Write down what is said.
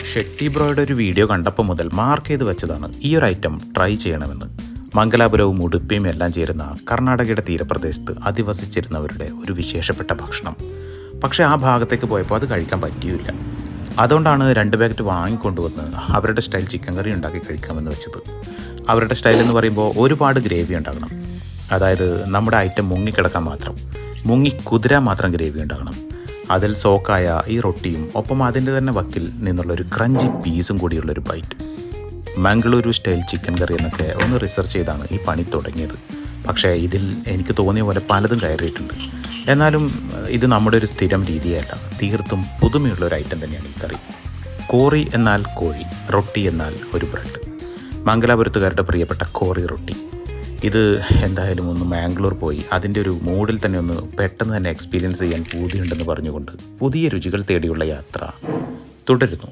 ഷെട്ടി ബ്രോയുടെ ഒരു വീഡിയോ കണ്ടപ്പോൾ മുതൽ മാർക്ക് ചെയ്ത് വെച്ചതാണ് ഈ ഒരു ഐറ്റം ട്രൈ ചെയ്യണമെന്ന്. മംഗലാപുരവും ഉടുപ്പിയും എല്ലാം ചേരുന്ന കർണാടകയുടെ തീരപ്രദേശത്ത് അധിവസിച്ചിരുന്നവരുടെ ഒരു വിശേഷപ്പെട്ട ഭക്ഷണം. പക്ഷേ ആ ഭാഗത്തേക്ക് പോയപ്പോൾ അത് കഴിക്കാൻ പറ്റിയില്ല. അതുകൊണ്ടാണ് 2 പാക്കറ്റ് വാങ്ങിക്കൊണ്ടുവന്ന് അവരുടെ സ്റ്റൈൽ ചിക്കൻ കറി ഉണ്ടാക്കി കഴിക്കാമെന്ന് വെച്ചത്. അവരുടെ സ്റ്റൈൽ എന്ന് പറയുമ്പോൾ ഒരുപാട് ഗ്രേവി ഉണ്ടാകണം. അതായത് നമ്മുടെ ഐറ്റം മുങ്ങിക്കിടക്കാൻ മാത്രം, കുതിരാൻ മാത്രം ഗ്രേവി ഉണ്ടാകണം. അതിൽ സോക്കായ ഈ റൊട്ടിയും ഒപ്പം അതിൻ്റെ തന്നെ വക്കിൽ നിന്നുള്ളൊരു ക്രഞ്ചി പീസും കൂടിയുള്ളൊരു ബൈറ്റ്. മംഗളൂരു സ്റ്റൈൽ ചിക്കൻ കറി എന്നൊക്കെ ഒന്ന് റിസർച്ച് ചെയ്താണ് ഈ പണി തുടങ്ങിയത്. പക്ഷേ ഇതിൽ എനിക്ക് തോന്നിയ പോലെ പലതും കയറിയിട്ടുണ്ട്. എന്നാലും ഇത് നമ്മുടെ ഒരു സ്ഥിരം രീതിയല്ല, തീർത്തും പുതുമയുള്ളൊരു ഐറ്റം തന്നെയാണ് ഈ കറി. കോറി എന്നാൽ കോഴി, റൊട്ടി എന്നാൽ ഒരു ബ്രെഡ്. മംഗലാപുരത്തുകാരുടെ പ്രിയപ്പെട്ട കോറി റൊട്ടി. ഇത് എന്തായാലും ഒന്ന് മാംഗ്ലൂർ പോയി അതിൻ്റെ ഒരു മൂഡിൽ തന്നെ ഒന്ന് പെട്ടെന്ന് തന്നെ എക്സ്പീരിയൻസ് ചെയ്യാൻ പൂതിയുണ്ടെന്ന് പറഞ്ഞുകൊണ്ട് പുതിയ രുചികൾ തേടിയുള്ള യാത്ര തുടരുന്നു.